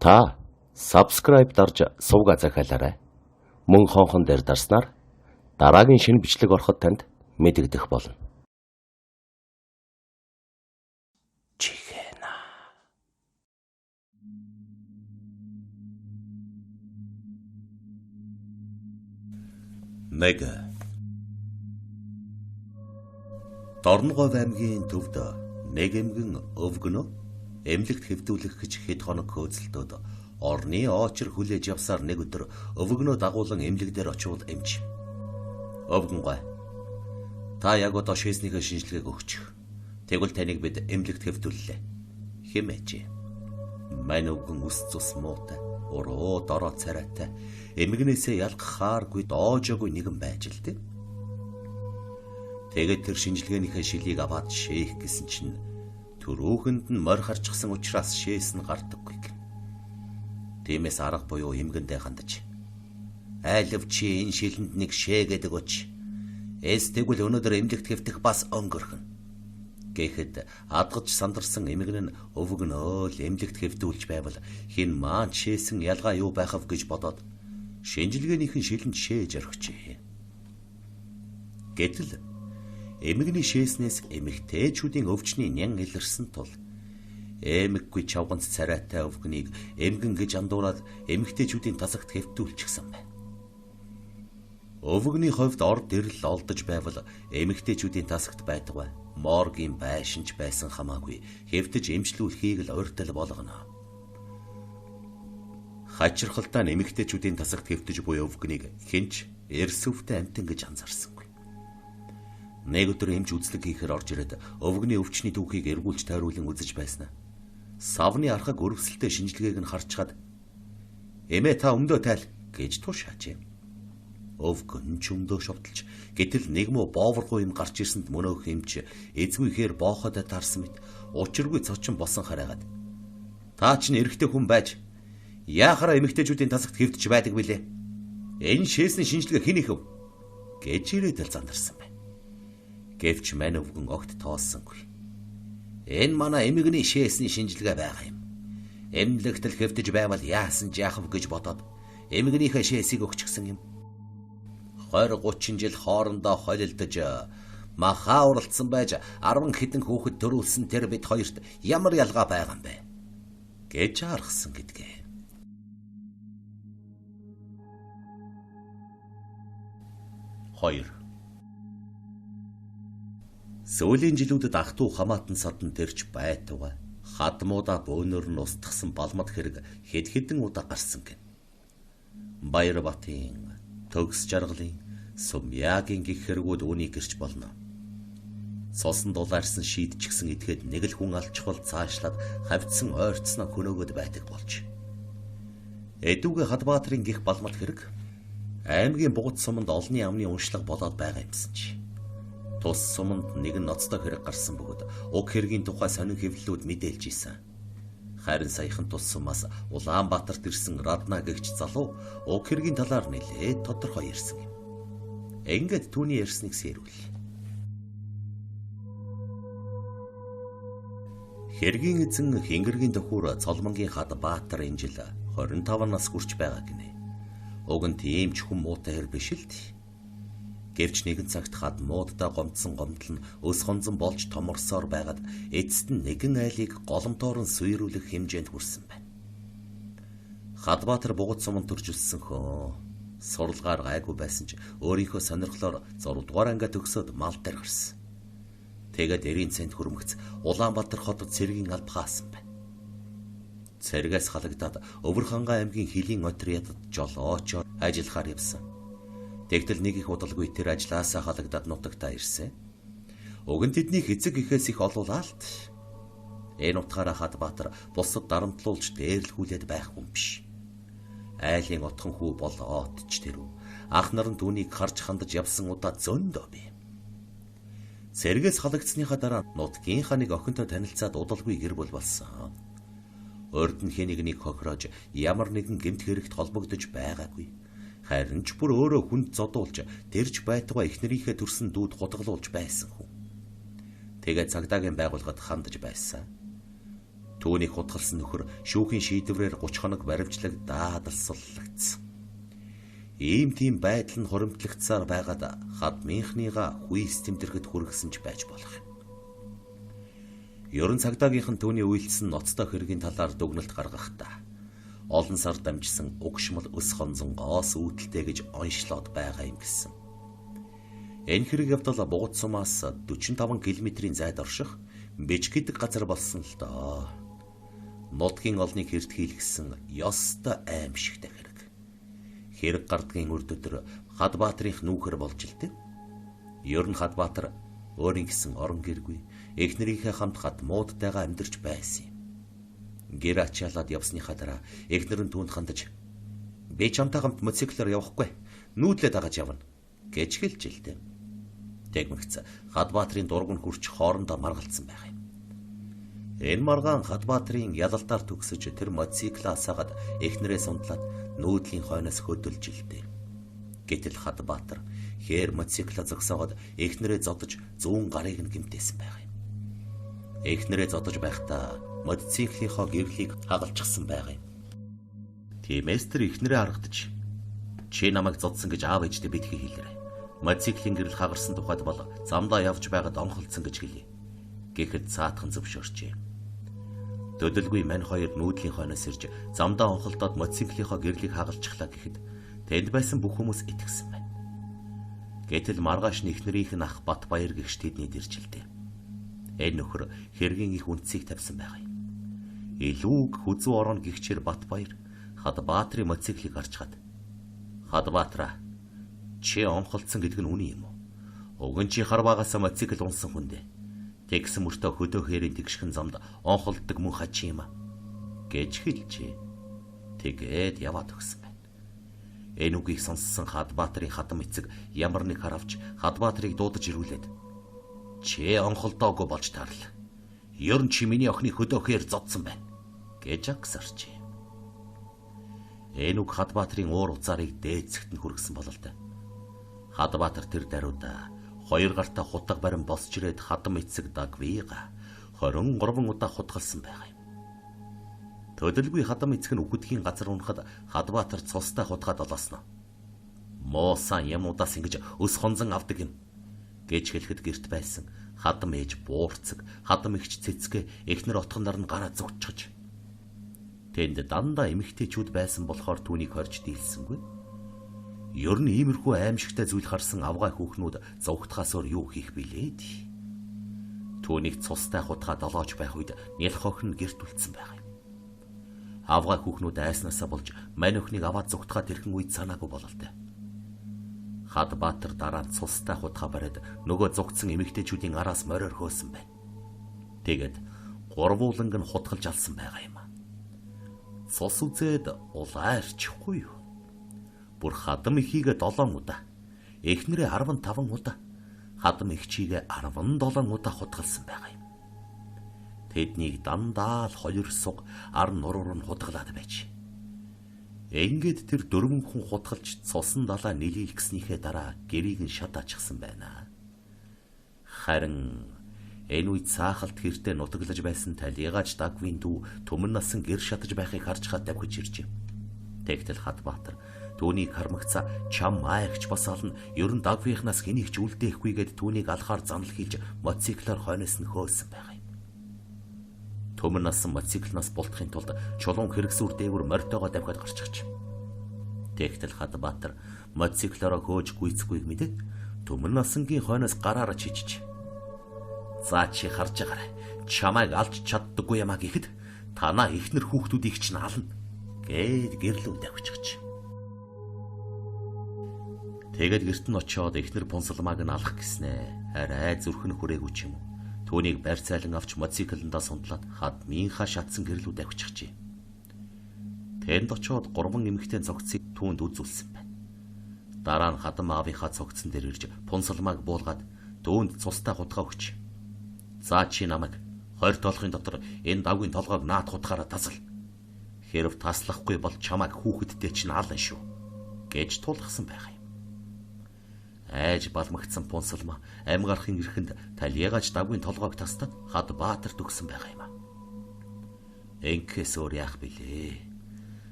Та subscribe дарж суугаа захиалаарай. Мөн хонхон дээр дарснаар дараагийн шинэ бичлэг ороход танд мэдэгдэх болно. Чихэна. Нэг Дорногов аймгийн төвд нэг эмгэн өвгөнөө эмнэлэгт хэвдүүлэх гэж хэд хоног хөөцөлдөөд орны очир хүлээж явсаар нэг өдөр өвгөнөө дагуулan эмнэлэг дээр очивол эмч. Өвгөн гой. Та яг одоо шээснийхээ шинжилгээг өгчих. Тэгвэл таныг бид эмнэлэгт хэвдүүллээ. Хэмээжээ. Мань өвгөн үс цус муутай, уруу дороо царайтай, эмгэнээсээ ялгахааргүй доожоогүй нэгэн байж л дээ. Тэгээд тэр шинжилгээнийхээ шилийг аваад шээх гэсэн чинь төрөөхөнд нь морь харчихсан учраас шээс нь гардаггүй гэн. Тиймээс арга буюу эмгэндээ хандаж айлв чи энэ шилэнд нэг шээ гэдэг өч. Тэгвэл өнөөдөр эмнэлэгт хэвтэх бас өнгөрхөн. Гэхэд адгаж сандарсан эмгэн нь өвгөнөө л эмнэлэгт хэвдүүлж байвал хин маань шээсэн ялгаа юу байхав гэж бодоод шинжилгээнийхэн шилэнд шээж орхижээ. Гэтэл эмгэний шээснээс эмэгтэйчүүдийн өвчний нян илэрсэн тул эмэггүй чавганц царайтай өвгөнийг эмгэн гэж андуураад эмэгтэйчүүдийн тасагт хэвтүүлчихсэн байна. Өвгөний хувьд орд ирэл олдож байвал эмэгтэйчүүдийн тасагт байдгаа моргийн байшинч байсан хамаагүй хэвтэж эмчлүүлэхийг л урьдчил болгоно. Хачирхалтаа эмэгтэйчүүдийн тасагт хэвтэж буй өвгөнийг хинч эрсөвтэй амтан гэж анзаарсангүй. Нэг өдөр эмч үзлэг хийхээр орж ирээд өвгөний өвчний түүхийг эргүүлж тойруулан үзэж байснаа. Савны архаг өрөвсөлтэй шинжилгээг нь харчгаад "Эмээ та өмдөө тайл" гэж тушаажээ. Өвгөн ч өмдөө шовтолж гэтэл нэг муу боовргүй юм гарч ирсэнд мөнөөх эмч эзгүйхээр бооход таарсан мэт учиргүй цочин болсон хараагаад "Та ч нэрхтээ хүн байж яахаараа эмэгтэйчүүдийн тасагт хэвтэж байдаг билээ. Энэ шээсний шинжилгээ хэн ихв?" гэж ирээдэл зандарсан байна. Гэвч мань өвгөн огт тооссонгүй. Энэ манай эмгэний шээсний шинжилгээ байгаа юм. Эмнэлэгт л хэвтэж байвал яасан жаахав гэж бодоод эмгэнийхээ шээсийг өгчихсэн юм. 20-30 жил хоорондоо холилдож махаа уралдсан байж 10 хэдэн хүүхэд төрүүлсэн тэр бид хоёрт ямар ялгаа байгаа юм бэ гэж аргасан гэдгээ. 2. Сүүлийн жилүүдэд ах トゥ хамаатан садан тэрч байтугай хадмуудаа бөөнөр нь устгасан балмад хэрэг хэд хэдэн удаа гарсан гэн. Баярбатын, Төгс жаргалын, Сумьяагийн гих хэрэгүүд үүнийг гэрч болно. Цосон дулаарсан шийдчихсэн этгээд нэг л хүн алчхвал цаашлаад хавцсан ойрцсноо хөнөөгöd байдаг болж. Эдүгэ Хадбаатрын гих балмад хэрэг аймгийн бугут суманд олонний амны уншлага болоод байгаа юмсан чи. Тус суманд нэгэн ноцтой хэрэг гарсан бөгөөд уг хэргийн тухай сонин хэвлэлүүд мэдээлж исэн. Харин саяхан тус сумаас Улаанбаатарт ирсэн Радна гэгч залуу уг хэргийн талаар нэлээд тодорхой ярьсан юм. Ингээд түүний ярьсныг сэрүүл. Хэргийн эзэн Хингэргийн төхүүр Цолмонгийн Хадбаатар энэ жил 25 нас хүрч байгаа гинэ. Уг нь тийм ч хүм муутай хэр биш л дээ. Гэвч нэгэн цагт хадмуудаа гомдсон гомдол нь өс хонзон болж томорсоор байгаад эцэст нь нэгэн айлыг голомтоор нь сүйрүүлэх хэмжээнд хүрсэн байна. Хадбаатар бугут суманд төрж өссөн хөө. Сурлагаар гайгүй байсан ч өөрийнхөө сонирхлоор 6 дугаар ангиа төгсөөд мал дээр гарсан. Тэгээд эрийн цэнд хөрмөгц Улаанбаатар хотод цэргийн алба хаасан байна. Цэргээс халагдаад Өвөрхангай аймгийн Хилийн отрядад жолоочоор ажиллахаар явсан. Тэгтэл нэг их удалгүй тэр ажилласаа халагдаад нутагтаа ирсэн. Уг нь тэднийг эцэг ихээс их олуулаад энэ утгаараа Хадбаатар бусад дарамтлуулж дээрлэхүүлээд байх хүн биш. Айлын отхон хүү болоотч тэрв. Ах нар нь түүнийг харж хандаж явсан удаа зөндөө бий. Цэргээс халагдсныхаа дараа нутгийнхаа нэг охинтой танилцаад удалгүй гэр бүл болсон. Урд нь хэнийг нэг хохироож ямар нэгэн гэмт хэрэгт холбогдож байгаагүй. Харин ч бүр өөрөө хүнд зодуулж тэрж байтугай эхнэрийнхээ төрсөн дүүд хутгалуулж байсан хүн. Тэгээд цагдаагийн байгууллагад хандаж байсан. Түүнийг хутгалсан нөхөр шүүхийн шийдвэрээр 30 хоног баримтлаг даадалсаллагдсан. Ийм тийм байдал нь хуримтлагдсаар байгаад хадмынхныгаа хүйс тэмдэрхэд хүргэсэн ч байж болох юм. Ерөн цагдаагийнхан түүний үйлдэлсэн ноцтой хэргийн талаар дүгнэлт гаргахдаа олон сар дамжсан угшмал өс хонзонгоос үүдэлтэй гэж онцлоод байгаа юм гэсэн. Энэ хэрэг явдал Бугут сумаас 45 км-ийн зайд орших Бэж гэдэг газар болсон л доо. Нутгийн олныг хэртхийлгсэн ёстой аимшигтай хэрэг. Хэрэг гардгийн үрд өдөр Хадбаатрынх нүүхэр болж л дээ. Ер нь Хадбаатар өөрийн гэсэн орон гэргүй эхнэрийнхээ хамт хадмуудтайгаа амьдарч байсан юм. Гэр ачаалаад явсныхаа дараа эхнэр нь түүнд хандаж "Би чамтай хамт мотоциклээр явахгүй, нүүдлээ дагаж явна" гэж хэлж илтээ. Тэгмэгц Хадбаатрын дург нь хүрч хоорондоо маргалцсан байх юм. Энэ маргаан Хадбаатрын ялалтаар төгсөж тэр мотоциклаа асаагаад эхнэрээ сундлаад нүүдлийн хойноос хөдөлж илтээ. Гэтэл Хадбаатар хээр мотоциклаа зогсоогоод эхнэрээ зодож зүүн гарыг нь гэмтээсэн байх юм. Эхнэрээ зодож байхдаа мотоциклийнхоо гэрлийг хагалчихсан байгаа юм. Тиймээс тэр эхнэрээ харагдаж "Чи намайг зодсон гэж аав ээжтэй битгий хэлээрэй. Мотоциклийн гэрэл хагарсан тухайд бол замдаа явж байгаад онхолцсон гэж хэлье" гэхэд цаатхан зөвшөөрчээ. Төдөлгүй мань хоёр нүүдлийн хойноос ирж замдаа онхолдоод мотоциклийнхоо гэрлийг хагалчихлаа гэхэд тэнд байсан бүх хүмүүс итгэсэн байна. Гэтэл маргааш нь эхнэрийнх нь ах Батбаяр гэгч тэдний дэржилдэ. Энэ нөхөр хэргийн их үндсийг тавьсан байгаа юм. Илүүг хүзүү орон гэгчээр Батбаяр Хадбаатрын мотоциклийг харж хад "Хадбаатра, чи онхолцсон гэдэг нь үнэн юм уу? Уг нь чи харваагаас мотоцикл унсан хүн дээ. Тэгсэн мөртөө хөдөө хээрийн тэгшхэн замд онхолддог мөн хачи юм а" гэж хэлжээ. Тэгээд яваад өгсөн байна. Энэ үгийг сонссон Хадбаатрын хатам эцэг ямар нэг харавч Хадбаатрыг дуудаж ирүүлээд "Чи онхолдоогүй болж таарл. Ер нь чи миний охины хөдөө хээр зодсон байна" гэж агсарчээ. Энэ үг Хадбаатрын уур уцаарыг дээцэгт нь хүргэсэн бололтой. Хадбаатар тэр даруйда хоёр гартаа хутга барин босч ирээд хадам эцэг Дагвига 23 удаа хутгалсан байгаа юм. Төдөлгүй хадам эцэг нь үгдгийн газар унахад Хадбаатар цустай хутгаад олоосноо. "Муусан ямуудаас ингэж өс хонзон авдаг юм" гэж хэлэхэд гэрт байсан хадам ээж буурцэг, хадам эгч цэцгээ эхнэр отгоноор нь гараа зүгтчихж. Тэнд дандаа эмэгтэйчүүд байсан болохоор түүнийг хорж дийлсэнгүй. Ер нь иймэрхүү аимшигтай зүйл харсан авгай хүүхнүүд зовгтхаас өөр юу хийх билээ? Түүнийг цустай хутгаа долоож байх үед нялх охин гэрт үлдсэн байх юм. Авгай хүүхнүүд айснаасаа болж мань охиныг аваад зугтгаад ирхэн үед санаагүй бололтой. Хадбаатар дараа нь цустай хутгаа бариад нөгөө зугтсан эмэгтэйчүүдийн араас мориор хөөсөн байна. Тэгээд гурвууланг нь хутгалж алсан байгаа юм. Цус үзээд улаарчихгүй юу? Бүр хадам ихийгээ 7 удаа, эхнэрээ 15 удаа, хадам эгчийгээ 17 удаа хутгалсан байгаа юм. Тэднийг дандаа л 2 суг ар нуруур нь хутгалаад байж. Ингээд тэр 4 хүн хутгалж цусан далаа нилийлгэснийхээ дараа гэрийг нь шатаачихсан байна. Харин энэ үед цаахалт хэртэ нутаглаж байсан талигач Дагвийн дүү төмөн насан гэр шатаж байхыг харж хаад давхиж иржээ. Тэгтэл Хадбаатар түүнийг хармагцаа чам маягч басаална ерөн Дагвийнхнаас хэнийг ч үлдээхгүйгээд түүнийг алхаар занал хийлж мотоциклоор хойноос нь хөөсөн байгаа юм. Төмөн насан мотоциклнаас бултахын тулд чулуун хэрэгсүр дээгүр морьтойгоо давхад гарчихж. Тэгтэл Хадбаатар мотоциклороо хөөж гүйцэхгүйг мэдээд төмөн насангийн хойноос гараараа чижиж "За чи харж байгаарай. Чамайг алж чаддаггүй юмаа" гэхэд "Танаа ихнэр хүүхдүүдийг ч наална" гэд гэрлүү давчихж. Тэгээд гэрт нь очиод ихнэр Пунсалмааг нь алах гэснэ. Арай зүрхэн хүрээгүй ч юм уу. Түүнийг барьцаалан авч мотоциклдаа сундлаад хадмынхаа шатсан гэрлүү давчихжээ. Тэнд очиод 3 эмэгтэй цогцыг түүнд үзүүлсэн байна. Дараа нь хадам аавынхаа цогцсон дээр ирж Пунсалмааг буулгаад түүнд цустай хутгаа өгч "За чи намайг 20 толгын дотор энэ давгийн толгойг наад хутгаараа тасал. Хэрв таслахгүй бол чамайг хүүхэдтэй чинь аална шүү" гэж тулгсан байх юм. Айж балмагцсан Пунсалма амь гарахын эрхэнд талигач Дагвийн толгойг тастаад Хадбаатар төгсөн байгаа юм. Энкээс өөр яах билээ?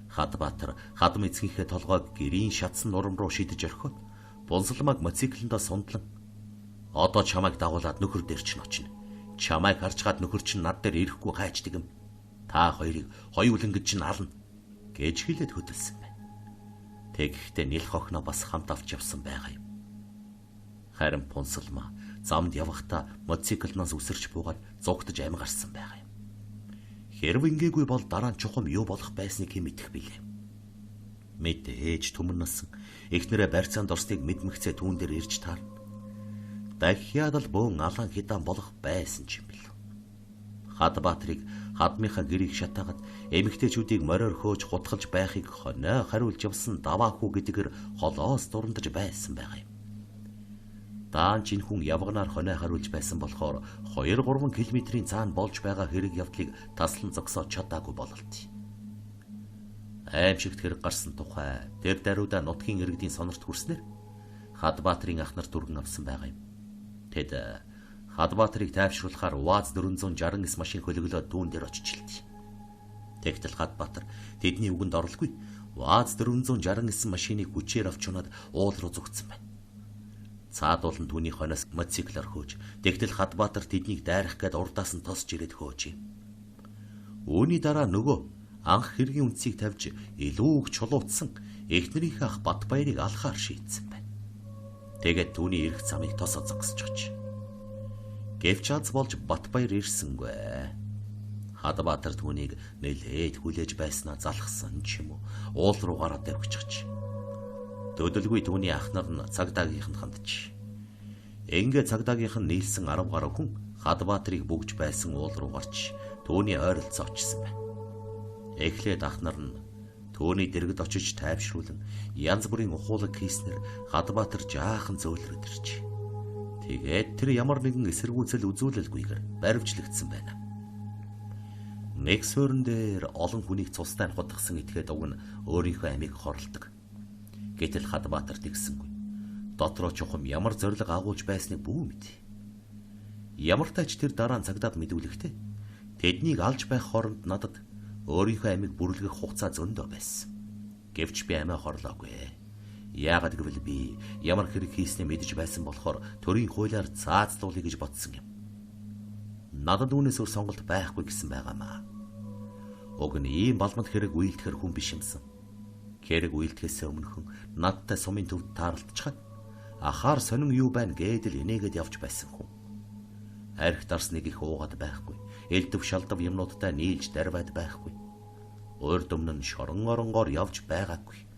Хадбаатар хадам эцгийнхээ толгойг гэрийн шатсан нурам руу шидэж орхиод бунсалмаг мотоциклондоо сундлан одоо чамайг дагуулад нөхөр дээр ч ночно. Чамайг харж гад нөхөр чинь над дээр ирэхгүй хайчдаг юм. Та хоёрыг хоёулангид чинь ална гэж хэлээд хөдөлсөн байна. Тэгэхдээ нэлх охиноо бас хамт авч явсан байгаа юм. Харин Пунсалма замд явахдаа мотоциклноос үсэрч буугаад зугтаж амь гарсан байгаа юм. Хэрв ингээгүй бол дараа нь чухам юу болох байсныг хэн мэдэх билээ. Мэдээж төмөр насан эхнэрээ барьцаанд орсныг мэдмэгцээ түүн дээр ирж таарна. Дахиад л бөөн алан хидан болох байсан ч юм бэл. Хадбаатрыг хадмынхаа гэрийг шатаагаад эмэгтэйчүүдийг мориор хөөж гутгалж байхыг хоноо хариулж явсан даваахүү гэдгээр холоос дурандаж байсан байгаа юм. Даан чинь хүн явганаар хоноо хариулж байсан болохоор 2-3 км-ийн цаана болж байгаа хэрэг явдлыг таслан зогсоод чадаагүй бололт. Аимшигт хэрэг гарсан тухай тэр даруйда нутгийн иргэдийн сонорт хүрснээр Хадбаатрын ах нар дүргэн авсан байгаа юм. Тэд Хадбаатрыг тайвшруулахаар УАЗ 469 машин хөлөглөөд дүүн дээр очичлээ. Тэгтэл Хадбаатар тэдний үгэнд оролгүй УАЗ 469 машиныг хүчээр авч унаад уул руу зүгтсэн байна. Цаад болон түүний хоноос мотоциклаар хөөж, тэгтэл Хадбаатар тэднийг дайрах гээд урдаас нь тосч ирээд хөөж юм. Үүний дараа нөгөө анх хэргийн үнцийг тавьж илүү их чулуутсан эхнэрийнхээ ах Батбаярыг алхаар шийдсэн байна. Тэгээд түүний ирэх замыг тосоо зогсож очив. Гэвч аз болж Батбаяр ирсэнгүй. Хадбаатар түүнийг нэлээд хүлээж байснаа залхсан ч юм уу уул руу гараад давхиж. Төдөлгүй түүний ах нар нь цагдаагийнханд хандж. Ингээ цагдаагийнх нь нийлсэн 10 гаруй хүн Хадбаатрыг бүгж байсан уул руу гарч түүний ойролцоо очсон байна. Эхлээд ах нар нь түүний дэргэд очиж тайвшруулан янз бүрийн ухуулаг хийснээр Хадбаатар жаахан зөөлрөд ирж. Тэгээд тэр ямар нэгэн эсэргүүцэл үзүүлэлгүйгээр баривчлагдсан байна. Нэг суурин дээр олон хүнийг цустай хутгасан этгээд уг нь өөрийнхөө амийг хорлдог. Гэтэл Хадбаатар тэгсэнгүй. Дотроо чухам ямар зориг агуулж байсныг бүү мэд. Ямар тач тэр дараа нь цагдаад мэдүүлэхдээ тэднийг алж байх хооронд надад өөрийнхөө амийг бүрлгэх хугацаа зөндөө байсан. Гэвч би амиа хорлоогүй. Яагаад гэвэл би ямар хэрэг хийснээ мэдэж байсан болохоор төрийн хуулиар цаазлуулъя гэж бодсон юм. Надад үүнээс өөр сонголт байхгүй гэсэн байгаамаа. Уг нь ийм балмад хэрэг үйлдэхэр хүн биш юмсан. Хэрэг үйлдэхээс өмнөхөн надтай сумын төвд таарлцчихад ахаар сонин юу байна гэдэл инээгээд явж байсан хүн. Арх дарсныг их уугаад байхгүй. Элдв шалдав юмнуудтай нийлж дарваад байхгүй. Урд өмнө нь шорон оронгоор явж байгаагүй.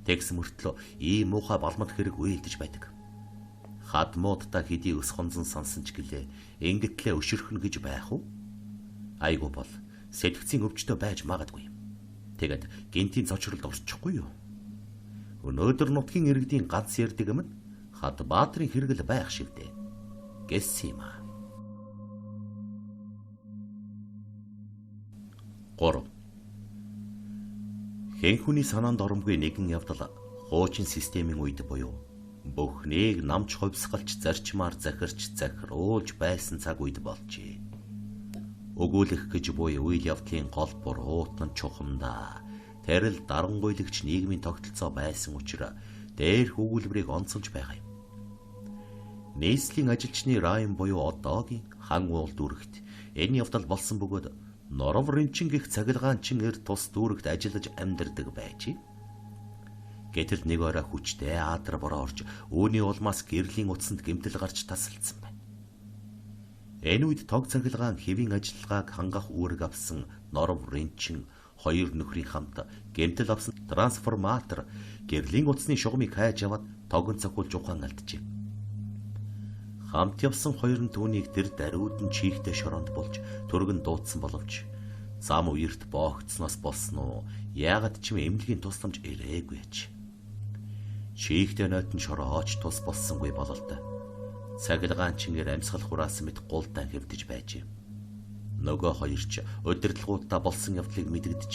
Тэгс мөртлөө ийм муухай балмад хэрэг үйлдэж байдаг. Хадмуудтай хэдий өс хонзон сансан ч гэлээ ингэтлээ өшөрхнө гэж байх уу? Айгу бол сэтгцийн өвчтөй байж магадгүй. Тэгэд гинтийн цочролд орчихгүй юу? Өнөөдөр нутгийн иргэдийн ганц ярддаг юм нь Хадбаатрын хэрэгэл байх шиг дээ. Гэсэн юм аа. 3. Хэн хүний санаанд оромгүй нэгэн явдал хуучин системийн үед буюу бүхнийг намч ховсгалч зарчмаар захирч захируулж байсан цаг үед болжээ. Өгүүлэх гэж буй үйл явдлын гол буруут нь чухамдаа тэрл дарангуйлагч нийгмийн тогтолцоо байсан учраас дээрх өгүүлбэрийг онцолж байгаа юм. Нийслэлийн ажилчны район буюу одоогийн хан уул дүрэгт энэ явдал болсон бөгөөд Норов Ринчин гих цахилгаанчин тус дүүрэгт ажиллаж амьдардаг байж. Гэтэл нэг орой хүчтэй аадар бороо орж үүний улмаас гэрлийн утсанд гэмтэл гарч тасалдсан байна. Энэ үед тог цахилгаан хэвийн ажиллагааг хангах үүрэг авсан Норов Ринчин хоёр нөхрийн хамт гэмтэл авсан трансформатор гэрлийн утасны шугамыг хайж аваад тогон цохиулж ухаан алджээ. Хамт явсан хоёр нь түүнийг тэр даруйд нь чихтэй шоронд болж түргэн дуудсан боловч зам үерт боогцсноос болсон уу яагаад ч юм эмнэлгийн тусламж ирээгүй аж. Чихтэй нойтон шорооч тус болсонгүй бололтой. Цахилгаан чингээр амьсгал хураасан мэт гулдаан хэвдэж байжээ. Нөгөө хоёр ч удирдлагуудаа болсон явдлыг мэдэгдэж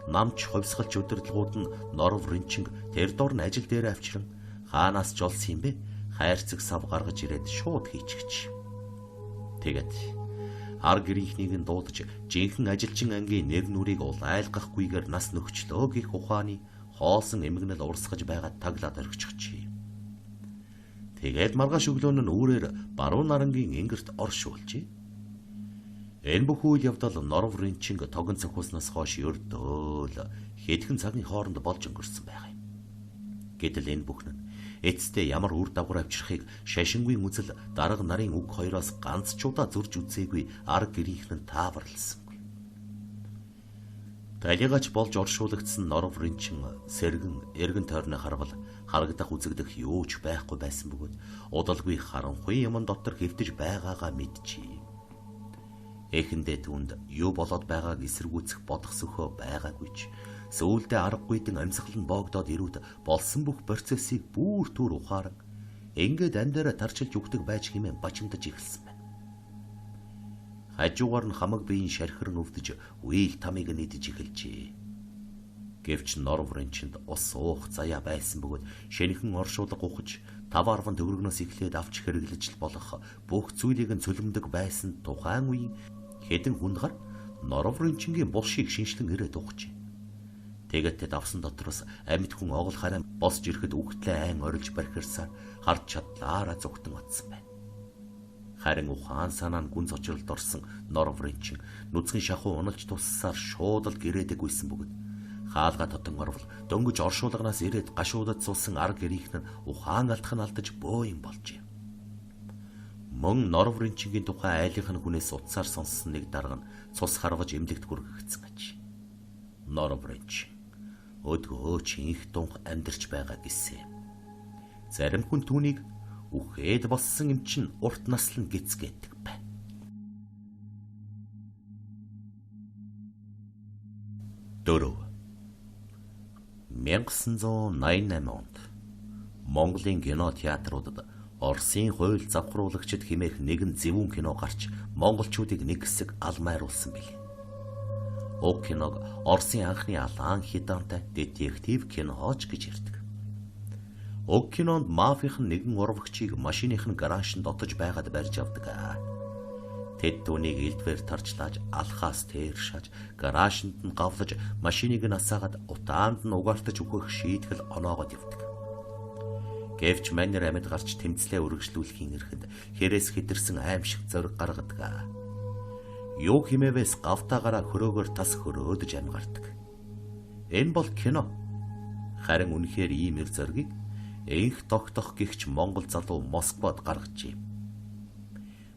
намч ховсгалч удирдлагууд нь Норов Ринчин тэр дор нь ажил дээр авчран хаанаас ч олсон юм бэ? Хайрцаг сав гаргаж ирээд шууд хийчихэж. Тэгээд Ар гэрийнхнийг нь дуудаж жинхэнэ ажилчин ангийн нэр нүрийг айлгахгүйгээр нас нөхчлөө гэх ухааны хоосон эмгэнэл урсгаж байгаад таглаад орхичихжээ. Тэгээд маргааш өглөө нь үүрээр баруун нарангийн ингэрт оршуулжээ. Энэ бүх үйл явдал Норов Ринчинг тогон цохиуснаас хойш ердөөл хэдхэн цагийн хооронд болж өнгөрсөн байх юм. Гэтэл энэ бүхэн нь эцэстээ ямар үр дагавар авчрахыг шашингийн үзэл дарга нарын үг хоёроос ганц ч удаа зурж үзээгүй ар гэрийнх нь тааварлсангүй. Талигач болж оршуулгдсан Норов Ринчин сэргэн эргэн тойрны харвал харагдах үзэгдэх юу ч байхгүй байсан бөгөөд удалгүй харанхуй юм дотор хэвтэж байгаагаа мэдчихээ. Эхэндээ түүнд юу болоод байгааг эсэргүүцэх бодох сөхөө байгаагүй ч сүүлдээ аргагүйдэн амьсгал нь боогдоод ирүүд болсон бүх процессыг бүр түр ухааран ингээд андаараа тарчилж өгдөг байж хэмээн бачимдаж эхэлсэн байна. Хажуугаар нь хамаг биеийн шархиран өвдөж үеийг тамыг нийдэж эхэлжээ. Гэвч Норов Ринчинд ус уух заяа байсан бөгөөд шэнхэн оршуулга ухаж 5-10 төгрөгнөөс эхлээд авч хэрэглэж болох бүх зүйлийг нь цөлмдөг байсан тухайн үеийн хэдэн хүндгар Норов Ринчингийн булшийг шинжлэн ирээд ухжээ. Тэгээд тэд авсан дотроос амьд хүн оогол хараа босж ирэхэд үгтлээ айн орилж бархирсаар харж чадлаараа зүгтэн атсан байна. Харин ухаан санаа нь гүн зочролд орсон Норов Ринчин нүцгэн шахуу уналж туссаар шууд л гэрээдэггүйсэн бөгөөд хаалга тотон орвол дөнгөж оршуулганаас ирээд гашуудад суусан ар гэрийнх нь ухаан алдах нь алдаж бөө юм болжээ. Мөн Норов Ринчингийн тухай айлынх нь хүнээс утсаар сонссон нэг дарга нь цус харваж эмнэлэгт хүргэгдсэн аж. Норов Ринчин өдгөө чи их дунх амьдарч байгаа гэсэн. Зарим хүн түүнийг үхээд болсон юм чин урт наслан гисгээдэг байна. Дөрөв 1988 онд Монголын кино театруудад Оросын хууль завхруулагчид хэмээх нэгэн зөвүүн кино гарч монголчуудыг нэг хэсэг алмайруулсан билээ. Уг киног Оросын анхны алаан хидантай детектив киноч гэж ярьдаг. Уг кинонд мафийн нэгэн урвагчийг машиных нь гараашнд дотож байгаад барьж авдаг. Тэд түүнийг элдвээр тарчлааж алхаас тэршааж гараашнд нь гавлаж машиныг нь асаагаад утаанд нь угаартаж өгөх шийтгэл оноогод явдаг. Гэвч манер амьд гарч тэмцлээ үргэлжлүүлэхийн эрэхэд хэрээс хэтэрсэн аимшиг зориг гаргадаг. Юу химээвээс гавтаагаараа хөрөөгөр тас хөрөөдөж амьгардаг. Энэ бол кино. Харин үнэхээр ийм эр зоргийг энх тогтох гихч Монгол залуу Москвад гаргажээ.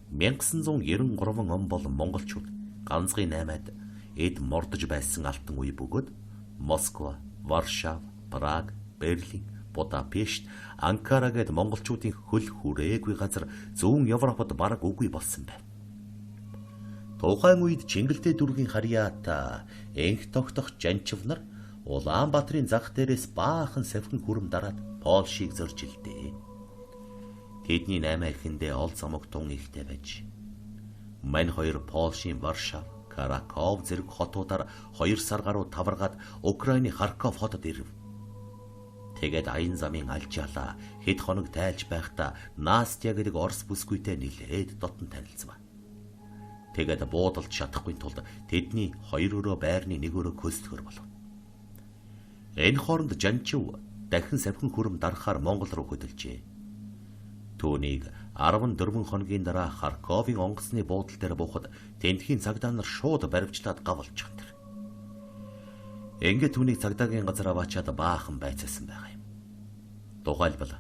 1993 он бол монголчууд ганцхан 8-ад эд мордож байсан алтан үе бөгөөд Москва, Варшав, Праг, Берлин, Будапешт, Анкара гээд монголчуудын хөл хүрээгүй газар зүүн Европод бараг үгүй болсон байна. Тухайн үед Чингэлтэй дүргийн харьяата энх тогтох жанчив нар Улаанбаатарын зах дээрээс баахан савхин хүрэм дараад Польшийг зорж илдээ. Тэдний 8 эхэндээ ол замог тун ихтэй байж. Мань хоёр Польшийн Варшав, Краков зэрэг хотуудаар 2 сар гаруй таваргаад Украины Харков хотод ирэв. Тэгээд аян замын алжаалаа хэд хоног тайлж байхдаа Настя гэдэг Орос бүсгүйтэй нилээд дотн танилцсан. Тэгээд буудалж чадахгүй тулд тэдний хоёр өрөө байрны нэг өрөө көсдгөр болов. Энэ хооронд жанчив дахин савхин хүрэм дарахаар Монгол руу хөдөлжээ. Түүнийг 14 хоногийн дараа Харковын онгоцны буудал дээр буухад тентхийн цагдаа нар шууд баривчлаад гавалж хатар. Ингээд түүнийг цагдаагийн газар аваачаад баахан байцаасан байгаа юм. Тухайлбал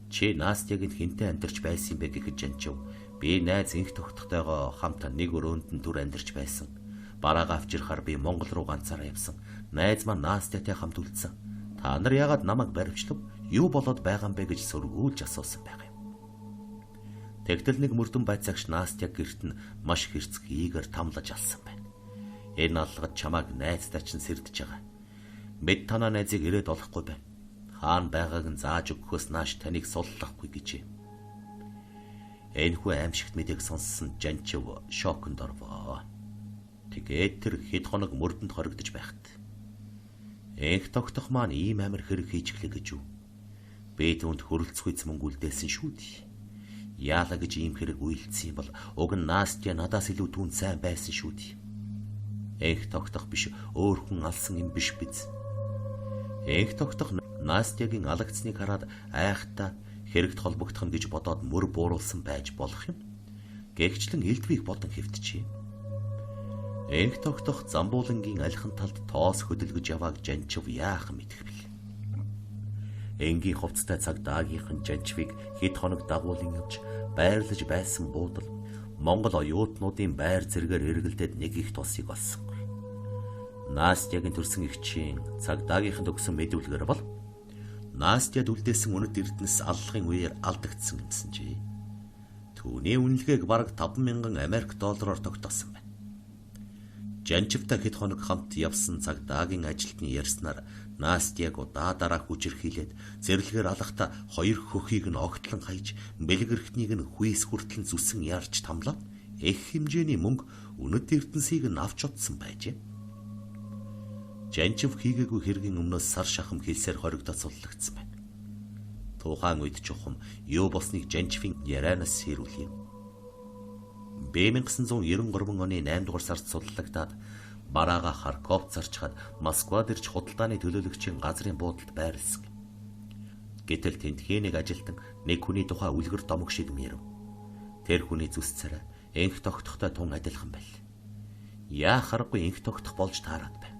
чи Настягийн хинтээ амьдарч байсан бэ гэхэд жанчив би найз инх тогтохтойгоо хамт нэг өрөөнд нь түр амьдарч байсан. Бараага авчирхаар би Монгол руу ганцаараа явсан. Найз маань Настятай хамт үлдсэн. Та нар яагаад намайг баривчлав? Юу болоод байгаа юм бэ гэж сөргүүлж асуусан байгаа юм. Тэгтэл нэг мөрдөн байцаагч Настя гэрт нь маш хэрцгийгээр тамлаж алсан байна. Энэ аллагад чамааг найздаа чинь сэрдэж байгаа. Мэд танаа найзыг ирээд олохгүй байна. Хаан байгааг нь зааж өгөхөөс нааш таныг суллахгүй гэжээ. Энэхүү аимшигт мэдээг сонссон жанчив шоконд орвоо. Тэгээд тэр хэд хоног мөрдөнд хоригдож байхад энх тогтох маань ийм амар хэрэг хийчихлээ гэж юу? Би түүнд хөрөлцөх үз мөнгө үлдээсэн шүү дээ. Яалаа гэж ийм хэрэг үйлдсэн юм бол уг нь Настя надаас илүү түн сайн байсан шүү дээ. Энх тогтох биш өөр хүн алсан юм биш биз. Энх тогтох Настягийн алагдсныг хараад айхтаа хэрэгт холбогдох нь гэж бодоод мөр бууруулсан байж болох юм. Гэвчлэн элдвийг болон хэвтчихээ. Энх тогтох Замбуулангийн альхан талд тоос хөдөлгөж явааг Жанчив яахан мэдэх бэл. Энгийн хувцастай цагдаагийнхан Жанчвыг хэд хоног дагуулan явж байрлаж байсан буудал Монгол оюутнуудын байр зэргээр эргэлдээд нэг их тусыг олсонгүй. Настягийн төрсөн эгчийн цагдаагийнханд өгсөн мэдүүлгээр бол Настяд үлдээсэн үнэт эрдэнэс аллахын үеэр алдагдсан юмсан чи. Түүний үнэлгээг бараг 5,000 Америк доллараар тогтоосон байна. Жанчивтай хэд хоног хамт явсан цагдаагийн ажилтны ярьснаар Настяг удаа дараа хүчирхийлээд зэрлэгээр алахта хоёр хөхийг нь огтлон хаяж бэлгэрхтнийг нь хүйс хүртэл зүсэн яарч тамлаад их хэмжээний мөнгө үнэт эрдэнсийг нь авч утсан байжээ. Жанчив хийгээгүй хэргийн өмнөөс сар шахам хэлсээр хоригдоод суллагдсан байна. Тухайн үед чухам юу болсныг Жанчивын ярианаас сэрүүлээ. Б1993 оны 8 дугаар сард суллагдаад бараага Харков зарчхад Москвад ирж худалдааны төлөөлөгчийн газрын буудалд байрлсан. Гэтэл тентхээ нэг ажилтан нэг хүний тухай үлгэр домог шиг мэрв. Тэр хүний зүс царай энх тогтохтой тун адилхан байл. Яа харахгүй энх тогтох болж таарад байна.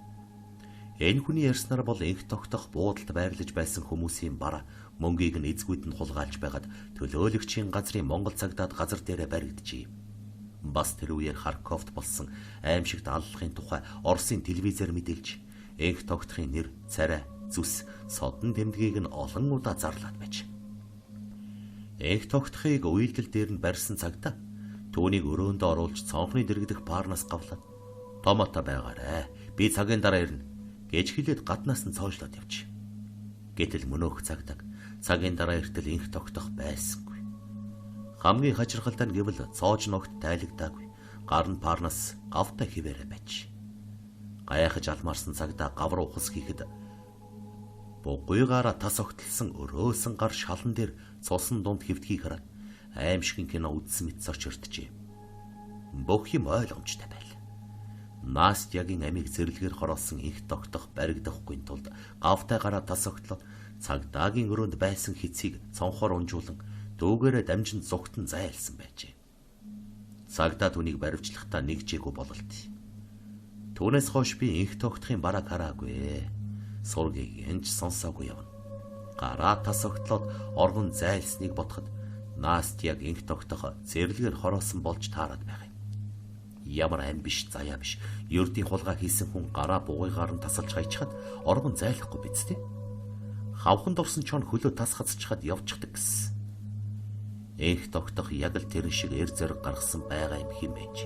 Энэ хүний ярьснаар бол энх тогтох буудалд байрлаж байсан хүмүүсийн бараа мөнгийг нь эзгүйд нь хулгайлж байгаад төлөөлөгчийн газрын Монгол цагдаад газар дээрээ баригджээ. Бас тэр үеэр Харковт болсон аимшигт аллахын тухай Оросын телевизээр мэдээлж энх тогтохын нэр, царай, зүс, содон тэмдгийг нь олон удаа зарлаад байж. Энх тогтохыг уйлдэл дээр нь барьсан цагта түүнийг өрөөндөө оруулж цонхны дэргдэх баарнаас гавлаад томото байгаарэ. Би цагийн дараа ирнэ гэж хэлээд гаднаас нь цоошлоод явж. Гэтэл мөнөөх цагдаг цагийн дараа эртэл энх тогтох байсангүй. Хамгийн хачирхалтай нь гэвэл цоож ногт тайлагдаагүй. Гар нь парнаас гавтай хിവэрэ байж. Гайхаж алмаарсан цагта гавар ухас хийхэд бугуйгаараа тас огтлсон өрөөсөн гар шалан дээр цусан дунд хөвтгийг хараад аимшигын кино үзсэн мэт зорчирджээ. Бүх юм ойлгомжтой байл. Настягийн амийг зэрлэгээр хороолсон энх тогтох баригдахгүй тулд гавтай гараа тас огтлоод цагдаагийн өрөөнд байсан хэцийг цонхоор унжуулан дүүгээрээ дамжин зүгтэн зайлсан байжээ. Цагдаа түүнийг баривчлахдаа нэг жиэгүү бололт. Түүнээс хойш би энх тогтохын бараг хараагүй. Сургийг энж сонсоогүй явна. Гараа тас огтлоод оргон зайлсныг бодоход Настяг энх тогтох зэрлэгээр хороолсон болж таарад байх юм. Ямар ам биш заяа биш. Ердийн хулгай хийсэн хүн гараа бугуйгаар нь тасалж хайчихад оргон зайлахгүй биз дээ. Хавханд орсон чон хөлөө тас хацчихад явчихдаг гэсэн. Энх тогтох яг л тэр шиг эр зэрэг гаргасан байгаа юм хэмээж.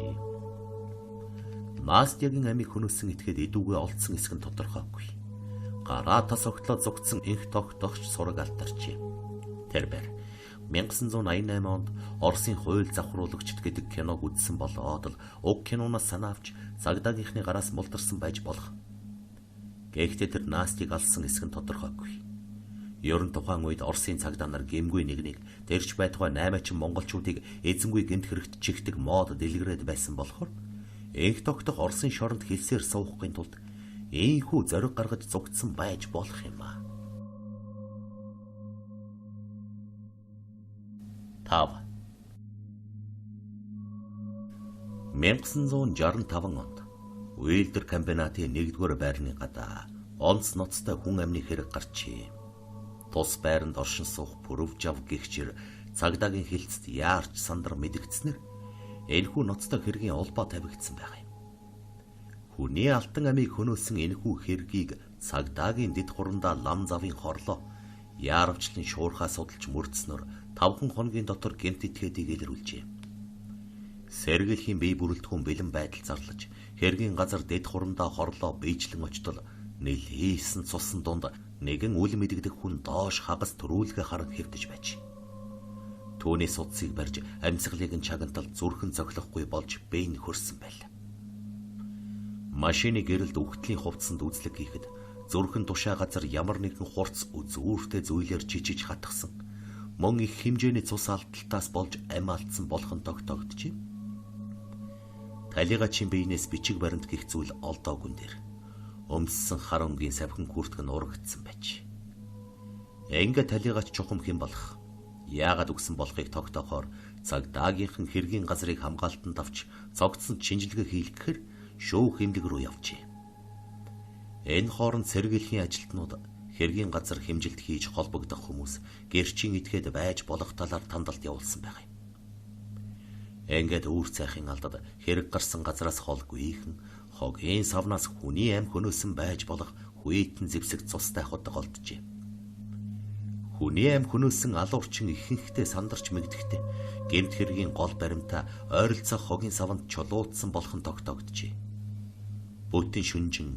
Настягийн амийг хөнөөсөн этгээд идүүгээ олдсон эсэх нь тодорхойгүй. Гараа тас огтлоод зүгтсэн энх тогтохч сураг алдарчээ. Тэр бэр 1988 онд Оросын хууль завхруулагчд гэдэг киног үзсэн болоод л уг киноноос санаа авч цагдаагийнхны гараас мулдарсан байж болох. Гэхдээ тэр Настиг алсан эсэх нь тодорхойгүй. Ер нь тухайн үед Оросын цагдаа нар гэмгүй нэгнийг тэрч байтугай 8 монголчуудыг эзэнгүй гэмт хэрэгт чихдэг мод дэлгэрээд байсан болохоор энх тогтох Оросын шоронд хэлсээр суухын тулд ийхүү зориг гаргаж зүгтсэн байж болох юм аа. 5. 1965 онд Уилдер комбинатын 1-р байрны гадаа онц ноцтой хүн амны хэрэг гарчээ. Тус байранд оршин суух пүрвжав гихчээр цагдаагийн хилцэд яарч сандар мэдэгдснээр энэхүү ноцтой хэргийн улбаа тавигдсан байх юм. Хүний алтан амийг хөнөөсөн энэхүү хэргийг цагдаагийн дэд хурандаа лам завын хорлоо яарвчлан шуурхаа судалж мөрдснөр 5 хоногийн дотор гэмт этгээдийг илрүүлжээ. Сэргэлхийн бие бүрэлдэхүүн бэлэн байдал зарлаж хэргийн газар дэд хурандаа хорлоо бийжлэн очтол нэлээсэн цусан дунд нэгэн үл мэдэгдэх хүн доош хагас төрүүлгээ хараг хэвтэж байж. Түүний судсыг барьж амьсгалыг нь чагнатал зүрхэн цохилохгүй болж бэйн хөрсөн байл. Машины гэрэлд үхтлийн хувцсанд үзлэг хийхэд зүрхэн тушаа газар ямар нэгэн хурц үзүүртэй зүйлээр жижиж хатгсан мөн их хэмжээний цус алдалтаас болж амь алдсан болох нь тогтоогдчихэ. Талигачийн биенээс бичиг баримт гэх зүйл олдоогүй нэр. Өмссөн хар өнгийн савхин хүртгэн урагдсан байж. Ингээ талигач чухам хэм болох. Яагаад үгсэн болохыг тогтоохоор цагдаагийнхан хэргийн газрыг хамгаалтанд авч цогцсон шинжилгээ хийлгэхээр шүүх хэмлэг рүү явжээ. Энэ хооронд сэргийллийн ажилтнууд хэргийн газар хэмжилт хийж холбогдох хүмүүс гэрчийн этгээд байж болох талаар тандалт явуулсан байх юм. Ингээд үүр цайхын алдад хэрэг гарсан газраас холгүйхэн хогийн савнаас хүний амь хөнөөсөн байж болох хүйтэн зэвсэг цустай ходог олджээ. Хүний амь хөнөөсөн алуурчин ихэнхдээ сандарч мэгдэхдээ гэмт хэргийн гол баримтаа ойролцоох хогийн савнд чулуудсан болох нь тогтоогджээ. Бүтэн шүнжин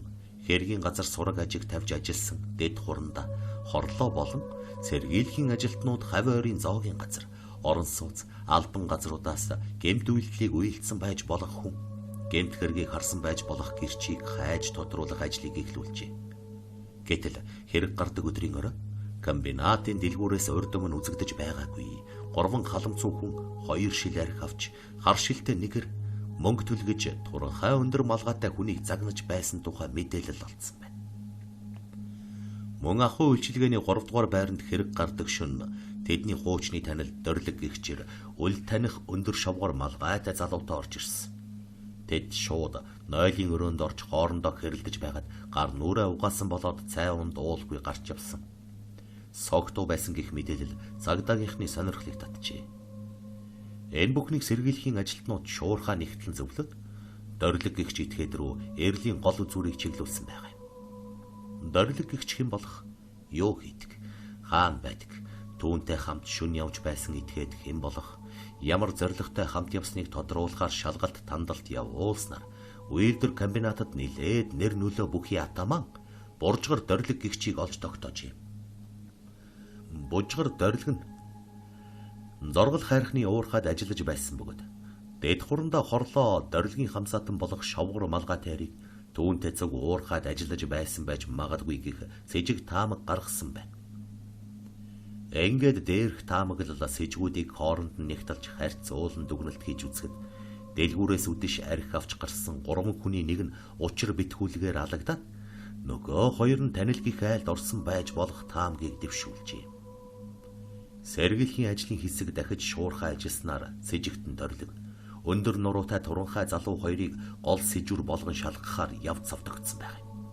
хэргийн газар сураг ажиг тавьж ажилласан дэд хуранда хорлоо болон сэргийлхийн ажилтнууд хавь ойрын зоогийн газар, орон сууц, албан газруудаас гэмт үйлдэлийг үйлдсэн байж болох хүн гэмт хэргийг харсан байж болох гэрчийг хайж тодруулах ажлыг эхлүүлжээ. Гэтэл хэрэг гардаг өдрийн орой комбинатын дэлгүүрээс урд өмнө үзэгдэж байгаагүй 3 халамцсан хүн 2 шил арх авч хар шилтэй нэгэр мөнгө төлгөж туранхай өндөр малгайтай хүнийг загнаж байсан тухай мэдээлэл олдсон байна. Мөн ахуй үйлчилгээний 3 дугаар байранд хэрэг гардаг шөнө тэдний хуучны танил дөрөлг гихчээр үл таних өндөр шавгаар малгайтай залуутай орж ирсэн. Тэд шууд нойлын өрөөнд орж хоорондоо хэрэлдэж байгаад гар нүрээ угаасан болоод цай унд уулгүй гарч явсан. Согтуу байсан гэх мэдээлэл цагдаагийнхны сонирхлыг татжээ. Энэ бүхнийг сэргийлхийн ажилтнууд шуурхаа нэгтлэн зөвлөд дөрөлг гихч этгээд рүү эрлийн гол үзүүрийг чиглүүлсэн байгаа юм. Дөрөлг гихч хэн болох? Юу хийдэг? Хаан байдаг? Түүнтэй хамт шүн явж байсан этгээд хэн болох? Ямар зоригтой хамт явсныг тодруулахаар шалгалт тандалт явуулснаар үйлдвэр комбинатад нилээд нэр нөлөө бүхий атаман буржгар дөрөлг гихчийг олж тогтоожээ. Бужгар дөрөлг нь зоргол хайрхны уурхад ажиллаж байсан бөгөөд дэд хурандаа хорлоо дөрөлгийн хамсаатан болох шавгар малгай тайрыг түүнтэй цуг уурхад ажиллаж байсан байж магадгүй гэх сэжиг таамаг гаргасан байна. Ингээд дээрх таамаглал сэжгүүдийг хооронд нь нэгтэлж харьц уулан дүгнэлт хийж үзэхэд дэлгүүрээс үдэш арх авч гарсан 3 хүний нэг нь учир битгүүлгээр алагдаад нөгөө хоёр нь танилгих айлд орсон байж болох таамгийг дэвшүүлжээ. Сэргийлхийн ажлын хэсэг дахиж шуурхай ажилласнаар сэжигтэн дөрөлг өндөр нуруутай туранхай залуу хоёрыг гол сэжүр болгон шалгахаар явц авдагдсан байх юм.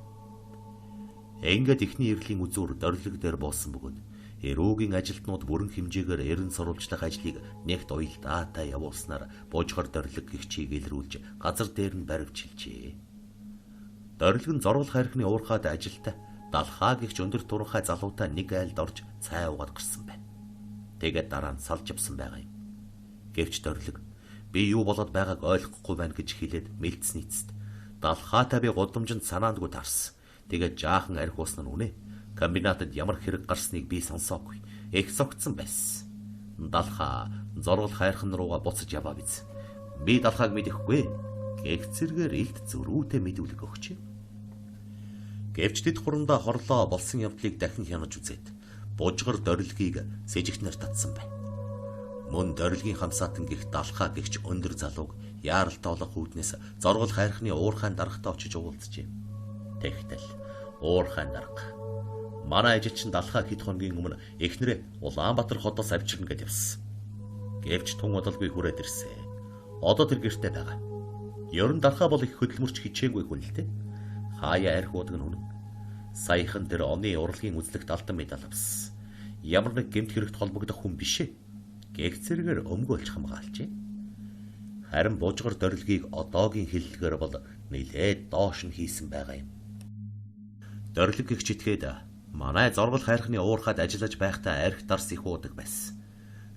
Ингээд ихний эрлийн үзүүр дөрөлг дээр буусан бөгөөд эрүүгийн ажилтнууд бүрэн хэмжээгээр эрен сурвалжлах ажлыг нэгт уялдаатай явуулснаар буужгар дөрөлг гихчийг илрүүлж газар дээр нь баривчилжээ. Дөрөлг нь зоргол хайрхны уурхад ажилтай далхаа гихч өндөр туранхай залуутай нэг айлд орж цай уугаад гарсан байна. Тэгээд дараа нь салж явсан байгаа юм. Гэвч дөрөлг би юу болоод байгааг ойлгохгүй байна гэж хэлээд мэлдсэн эцэст далхаатай би гудамжинд санаандгүй тарсан. Тэгээд жаахан арх уусан нь үнэ. Комбинатад ямар хэрэг гарсныг би сонсоогүй. Их согтсон байсан. Далхаа зоргол хайрхан руугаа буцаж яваа биз. Би далхааг мэдэхгүй. Гэгцэргээр илт зөрүүтэй мэдүүлэг өгч. Гэвч дэд хурандаа хорлоо болсон явдлыг дахин хянаж үзээд бужгар дөрөлгийг сэжигтнэр татсан байна. Мөн дөрөлгийн хамсаатан гих далхаа гихч өндөр залууг яаралтай олох үүднээс зоргол хайрхны уурхайн даргатай очиж уулзжээ. Тэгтэл уурхайн дарга манай ажилчин далхаа хэд хоногийн өмнө эхнэрээ Улаанбаатар хотоос авчирна гэж явсан. Гэвч тун удалгүй хүрээд ирсэн. Одоо тэр гэртээ байгаа. Ерөн дархаа бол их хөдөлмөрч хичээнгүй хүн л дээ. Хаяа арх уудаг нь үнэн. Саяхан тэр оны урлагийн үзлэгт алтан медаль авсан. Ямар нэг гэмт хэрэгт холбогдох хүн биш ээ. Гэгцэргээр өмгөөлж хамгаалжээ. Харин буужгар дөрөлгийг одоогийн хэллэгээр бол нилээд доош нь хийсэн байгаа юм. Дөрөлг гихч итгээд манай зоргол хайрхны уурхад ажиллаж байхдаа арх дарс их уудаг байсан.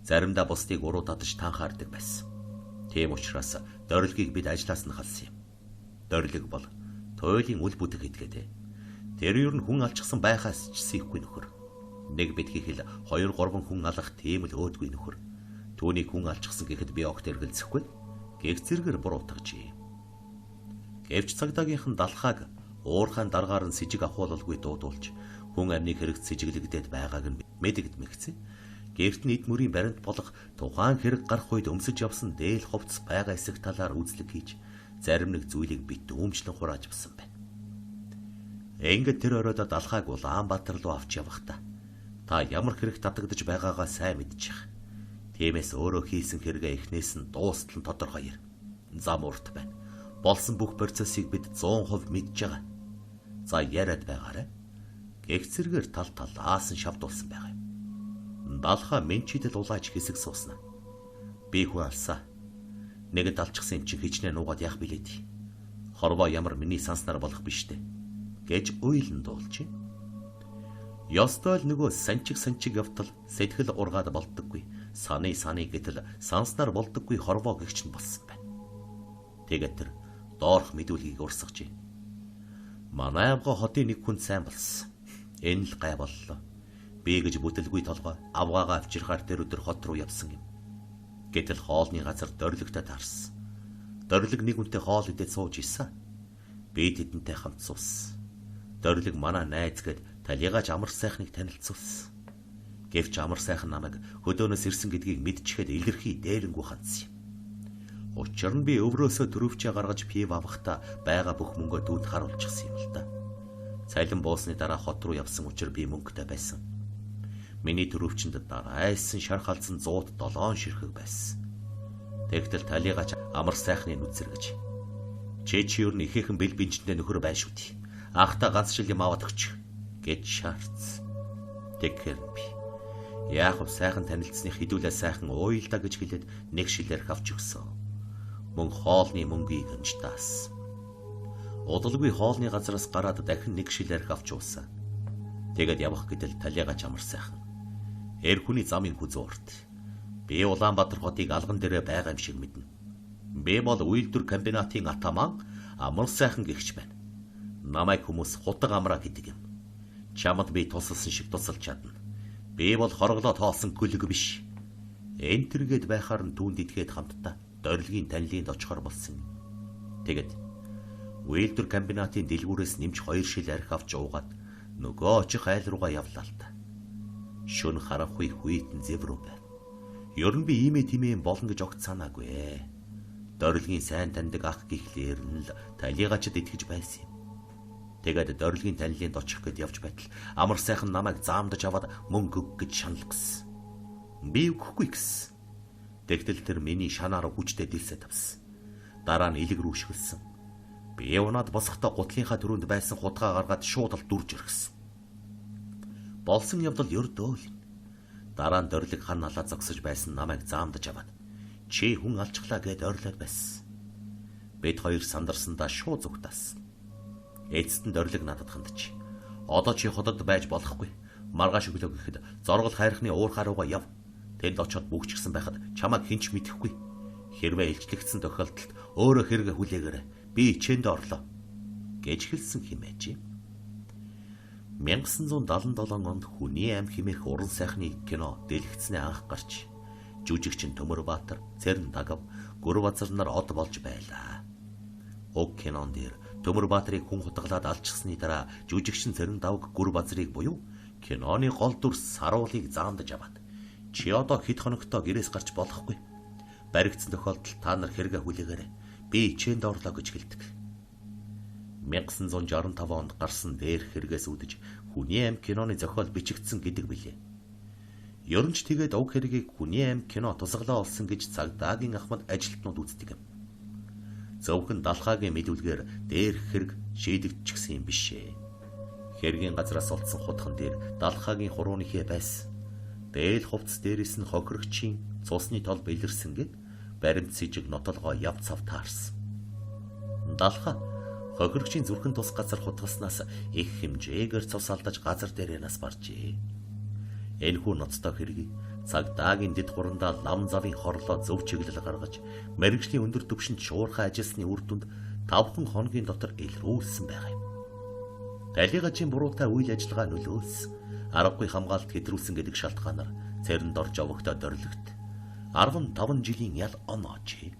Заримдаа бусдыг уруу татаж танхаардаг байсан. Тийм учраас дөрөлгийг бид ажлаас нь халсан юм. Дөрөлг бол туйлын үл бүтэг идгээд. Тэр ер нь хүн алчсан байхаас ч сийхгүй нөхөр. Нэг битгий хэл 2-3 хүн алах тийм л өөдгүй нөхөр. Түүнийг хүн алчсан гэхэд би огт эргэлзэхгүй. Гэгцэргээр буруутгажээ. Гэвч цагдаагийнхан далхааг уурхайн даргаар нь сэжиг ахуулалгүй дуудуулж хүн амныг хэрэгт сэжиглэгдээд байгааг нь мэдэгд мэгцээ. Гэрт нь эд мөрийн баримт болох тухайн хэрэг гарах үед өмсөж явсан дээл хувцс байгаа эсэх талаар үзлэг хийж зарим нэг зүйлийг бит дүүмжлэн хурааж авсан байна. Ингээд тэр оройдоо Далхайг Улаанбаатар руу авч явахдаа та ямар хэрэг татагдж байгаагаа сайн мэдчих. Тиймээс өөрөө хийсэн хэрэгээ эхнээс нь дуустал нь тодорхой. Зам урт байна. Болсон бүх процессыг бид 100% мэдж байгаа. За яриад байгаарай. Гэгц зэргээр тал талаас нь шавдуулсан байгаа юм. Далхаа менчидэл улааж хэсэг суусна. Би хүн алсаа. Нэгэд алчихсан чинь хичнээн нуугаад яах билээ дээ. Хорвоо ямар миний санснаар болох биш дээ. Гэж уйлан дуулж. Ёстой л нөгөө санчиг явтал сэтгэл ургаад болдоггүй. Саны гэтэл санснаар болдоггүй хорвоо гэгч нь болсон байна. Тэгээд тэр доорх мэдүүлгийг урсгаж. Манай авга хотын нэг хүн сайн болсон. Энэ л гай боллоо. Би гэж бүтэлгүй толгой авгаагаа авчирхаар тэр өдөр хот руу явсан юм. Гэтэл хоолны газар дөрөлгөтэй таарсан. Дөрөлг нэг үнтэй хоол идэж сууж исэн. Би тэдэнтэй хамт суус. Дөрөлг манай найз гээд талигаач амар сайхныг танилцуулсан. Гэвч амар сайхан намайг хөдөөнөөс ирсэн гэдгийг мэдчихээд илэрхий дээлэнгүү хандсан юм. Учир нь би өврөөсөө төрөвчөө гаргаж пив авахдаа байгаа бүх мөнгөө дүүнд харуулчихсан юм л да. Цайлан боосны дараа хот руу явсан учраас би мөнгөтэй байсан. Миний төрөвчөнд дараайсан шарх алдсан 107 ширхэг байсан. Тэгтэл талигаач амар сайхныг үзэргэж. Чи юу н ихээхэн бэл бинчэндээ нөхөр байна шүү дээ. Ахта ганц шил юм аваад өгч гэж шаарц. Тэгэхээр би Яахав сайхан танилцсны хідүүлээ сайхан уйлдаа гэж хэлээд нэг шилээр авч өгсөн. Мөн хоолны мөнгийг амжтаас. Удалгүй хоолны газараас гараад дахин нэг шилээр авч уусан. Тэгэд явах гэдэл талигаач амар сайхан. Эр хүний замын хүзуурт. Би Улаанбаатар хотыг алган дээрээ байгаа юм шиг мэднэ. Би бол үйлдвэр комбинатын атаман амар сайхан гэгч байна. Намайг хүмүүс хутаг амраа гэдэг юм. Чамд би тусалсан шиг тусалж чадна. Би бол хорглоо тоолсон гөлөг биш. Энд тэргээд байхаар нь түүнд итгээд хамтдаа дөрөлгийн танилынд очихоор болсон. Тэгэд үйлдвэр комбинатын дэлгүүрээс нэмж 2 шил арх авч уугаад нөгөө очих айл руугаа явлаа л та. Шүн харахгүй хүйтэн зэврүү байна. Ер нь би иймээ тимээ болно гэж огт санаагүй. Дөрөлгийн сайн таньдаг ах гэхлээр нь л талигачд итгэж байсан юм. Тэгээд дөрөлгийн танилынд очих гээд явж байтал амар сайхан намайг заамдаж аваад мөнгө өг гэж шанал гисэн. Би өгөхгүй гэсэн. Тэгтэл тэр миний шанаараа хүчтэй дэлсэ тавсан. Дараа нь илэг рүү шгэлсэн. Би унаад босохдоо гутлынхаа төрөнд байсан хутгаа гаргаад шууд л дүрж ирсэн. Болсон явдал ердөө л. Дараа нь дөрөлг хан алаа зогсож байсан намайг заамдаж аваад чи хүн алчглаа гэд ойрлоод байсан. Бид хоёр сандарсандаа шууд зүгтаасан. Эцэст нь дөрөлг надад хандчих. Одоо чи хотод байж болохгүй. Маргааш өглөө гэхэд зоргол хайрхны уурхаа руугаа яв. Тэнд очиод бүгчгсэн байхад чамайг хинч мэдэхгүй. Хэрвээ илчлэгдсэн тохиолдолд өөрөө хэрэгэ хүлээгээрэй. Би ичээнд орлоо гэж хэлсэн хэмээж. 1977 онд Хүний аим хэмээх уран сайхны кино дэлгэцнээ анх гарч жүжигчин Төмөрбаатар, Цэрэн Дагав, Гүрбазар нар од болж байлаа. Уг кинон дээр Төмөрбаатарыг хүн хутгалаад алчихсны дараа жүжигчин Цэрэн Давг Гүрбазрыг буюу киноны гол дүр Саруулыг заамдаж аваад чи одоо хэд хоногтоо гэрээс гарч болохгүй. Баригдсан тохиолдолд та нар хэрэгэ хүлээгээрэй. Би ичээнд орлоо гэж хэлдэг. 1965 онд гарсан дээр хэрэгээс үүдэж Хүний аим киноны зохиол бичигдсэн гэдэг билээ. Ер нь ч тэгээд уг хэргийг Хүний аим кино тусгалаа олсон гэж цагдаагийн ахмад ажилтнууд үздэг юм. Зөвхөн Далхаагийн мэдүүлгээр дээр хэрэг шийдэгдчихсэн юм бишээ. Хэргийн газраас олдсон хутхан дээр Далхаагийн хурууныхээ байсан. Дээл хувцс дээрээс нь хохирогчийн цусны тол бэлэрсэн гэд баримт сэжиг нотолгоо яв цав таарсан. Далхаа хохирогчийн зүрхэн тус газар хутгаснаас их хэмжээгээр цус алдаж газар дээрээ нас баржээ. Энэхүү ноцтой хэргийг цагдаагийн дэд хурандаа лам завын хорлоо зөв чиглэл гаргаж мэргэжлийн өндөр түвшинд шуурхай ажилласны үр дүнд 5 хоногийн дотор илрүүлсэн байгаа юм. Талигачийн буруутай үйл ажиллагаа нөлөөлсөн аргагүй хамгаалалт хэтрүүлсэн гэдэг шалтгаанаар цэрэнд орж овогтой дөрөлгт 15 жилийн ял оноожээ.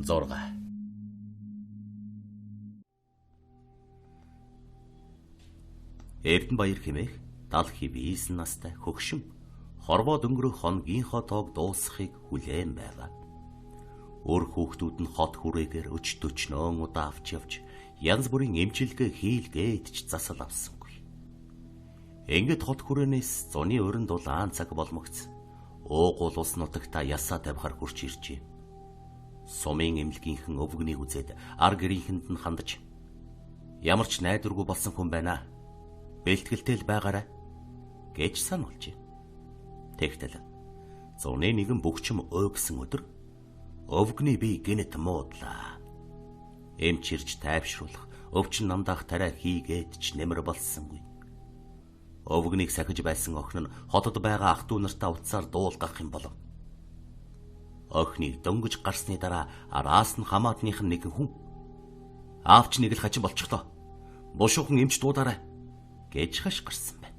6. Эрдэнэбаяр хэмээх 79 настай хөгшин хорвоод өнгөрөх хоногийнхоо тоог дуусгахыг хүлээн байгаа. Өөр хүүхдүүд нь хот хүрээгээр өчтөчнөн удаа авч явж янз бүрийн эмчилгээ хийлгээд ч засал авсангүй. Ингээд хот хүрээнээс зуны өрөнд дулаан цаг болмогц уугуул ус нутагта ясаа тавихаар хурч иржээ. Сумын эмнэлгийнхэн өвгөнийг үзээд ар гэрийнхэнд нь хандаж ямар ч найдваргүй болсон хүн байна. Бэлтгэлтэй л байгаарай гэж сануулжээ. Тэгтэл зуны нэгэн бөгчм өө гэсэн өдөр өвгөний бие гинэт муудлаа. Эмч ирж тайвшруулах, өвчин намдаах тариа хийгээд ч нэмэр болсонгүй. Өвгөнийг сахиж байсан охин нь хотод байгаа ах トゥ нартаа уцаар дуулгах юм болов. Охиныг дөнгөж гарсны дараа араас нь хамаатных нь нэгэн хүн аавч нэг л хачин болчихлоо. Бушуухан эмч дуудаарай гэж хаш гарсан байна.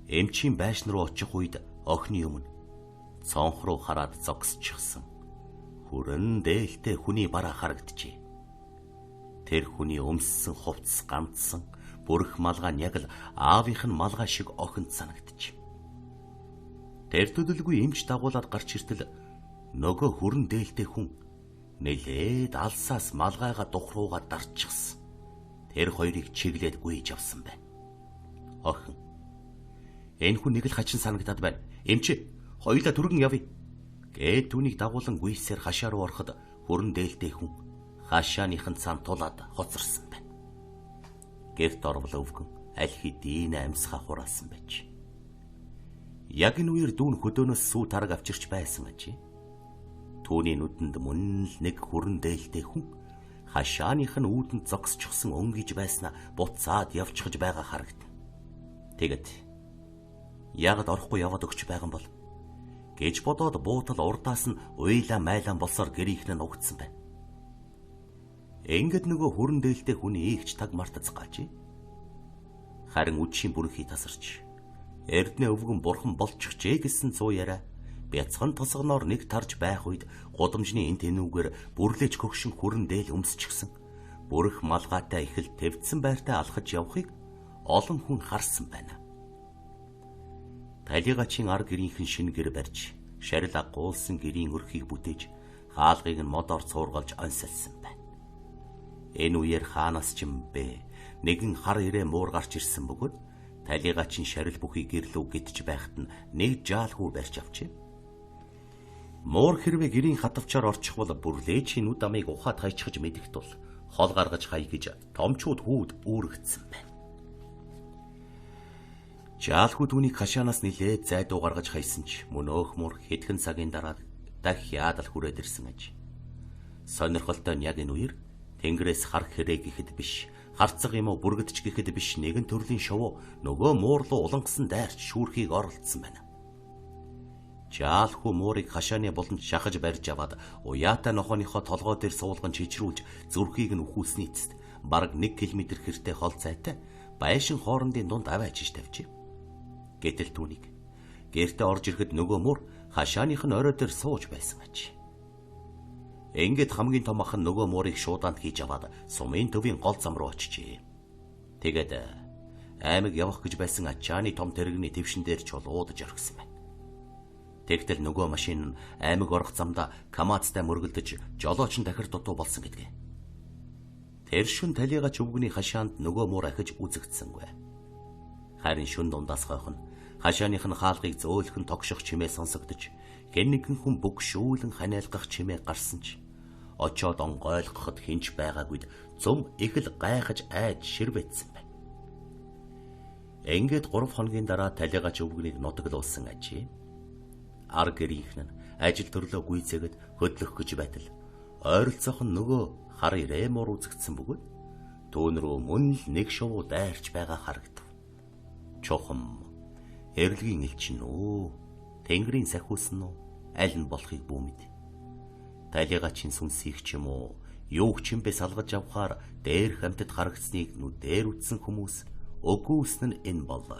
Эмчийн байшин руу очих үед охины өмнө цонх руу хараад зогсчихсан. Хүрэн дээлтэй хүний бараа харагджээ. Тэр хүний өмссөн хувцас ганцсан, бүрэх малгай нь яг л аавынх нь малгай шиг охинд санагдчих. Тэр төдөлгүй эмч дагуулад гарч иртэл нөгөө хүрэн дээлтэй хүн нэлээд алсаас малгайга духрууга дарчихсан. Тэр хоёрыг чиглээд гүйж авсан байна. Охин, энэ хүн нэг л хачин санагдаад байна. Эмч, хоёулаа түргэн явъя. Гээд түүнийг дагуулan гүйсээр хашаа руу ороход хүрэн дээлтэй хүн хашааныхын цаан тулаад хоцорсон байна. Гэрт орвол өвгөн аль хэдийн амьсгаа хураасан байж. Яг энэ үеэр дүүн хөдөөнөөс сүү тараг авчирч байсан ажээ. Түүний нүдэнд мөн л нэг хүрэн дээлтэй хүн хашааных нь үүдэнд зогсчихсон өнгөж байснаа буцаад явчихж байгаа харагдана. Тэгэд ягд орохгүй яваад өгч байгаа юм бол гэж бодоод буутал урдаас нь уйлаа майлан болсоор гэрийнх нь угдсан байна. Ингээд нөгөө хүрэн дээлтэй хүний ийгч таг мартаж гаажээ. Харин үдшийн бүрхий тасарч эрдэнэ өвгөн бурхан болчихжээ гэсэн цуу яриа бяцхан тосгоноор нэг тарж байх үед гудамжны энэ тэнүүгээр бүрлэж хөгшин хүрэн дээл өмсчихсэн. Бүрэх малгайтай ихэл твцсэн байртай алхаж явахыг олон хүн харсан байна. Талигачийн ар гэрийнхэн шинэ гэр барьж, шарил агуулсан гэрийн өрхийг бүтээж, хаалгыг нь модоор цуургалж онсолсон байна. Энэ үеэр хаанаас ч юм бэ нэгэн хар ирээ муур гарч ирсэн бөгөөд талигачийн шарил бүхий гэрлүү гитж байхад нь нэг жаалхүү барьж авчээ. Муур хэрвээ гэрийн хатавчаар орчих бол бүрлээчийн нүд амыг ухаад хайчихж мэдэх тул хол гаргаж хай гэж томчууд хүүд үүрэгдсэн байна. Жаалхүү түүнийг хашаанаас нилээд зайдуу гаргаж хайсан ч мөн өөхмөр хэдхэн цагийн дараа дахиад л хүрээд ирсэн аж. Сонирхолтой нь яг энэ үеэр тэнгэрээс хар хэрэг гэхэд биш, харцаг юм уу бүргэдч гэхэд биш нэгэн төрлийн шувуу нөгөө муур руу улангасан дайрч шүүрхийг оролцсон байна. Жаалхүү муурыг хашааны болонд шахаж барьж аваад уяатай нохооныхоо толгой дээр суулган чичрүүлж зүрхийг нь үхүүлсний эцэст бараг 1 км хэртэй хол зайтай байшин хоорондын дунд аваачиж тавьжээ. Гэтэл түүнийг гэртээ орж ирэхэд нөгөө муур хашааных нь орой дээр сууж байсан аж. Ингээд хамгийн том ах нь нөгөө муурыг шуудаанд хийж аваад сумын төвийн гол зам руу очижээ. Тэгээд аймаг явах гэж байсан ачааны том тэрэгний твшин дээр чулуудаж орхисон байна. Тэгтэл нөгөө машин нь аймаг орох замда камацтай мөргөлдөж жолооч нь дахир дутуу болсон гэдгээ. Тэр шүн талигач өвгөний хашаанд нөгөө муур ахиж үзэгдсэнгүй. Харин шүн дундаас хойхон хашааных нь хаалгыг зөөлхөн тогшох чимээ сонсогдож хэн нэгэн хүн бүгшүүлэн ханиалгах чимээ гарсан ч очоод онгойлгоход хинч байгаагүйд зум их л гайхаж айж ширвэцсэн байна. Ингээд 3 хоногийн дараа талигач өвгөнийг нутаглуулсан ажээ. Ар гэрийнхэн ажил төрлөө гүйцээгээд хөдлөх гэж байтал ойролцоох нь нөгөө хар ирэмор үзэгдсэн бөгөөд түүн рүү мөн л нэг шувуу дайрч байгаа харагдав. Чухам эрлэгийн элчин үү, тэнгэрийн сахиусан уу, аль нь болохыг бүү мэд. Талигачийн сүнсийг ч юм уу, юу ч юм бэ салгаж авахаар дээр хамтд харагдсныг нүдээр үзсэн хүмүүс өгөөснө нь энэ болоо.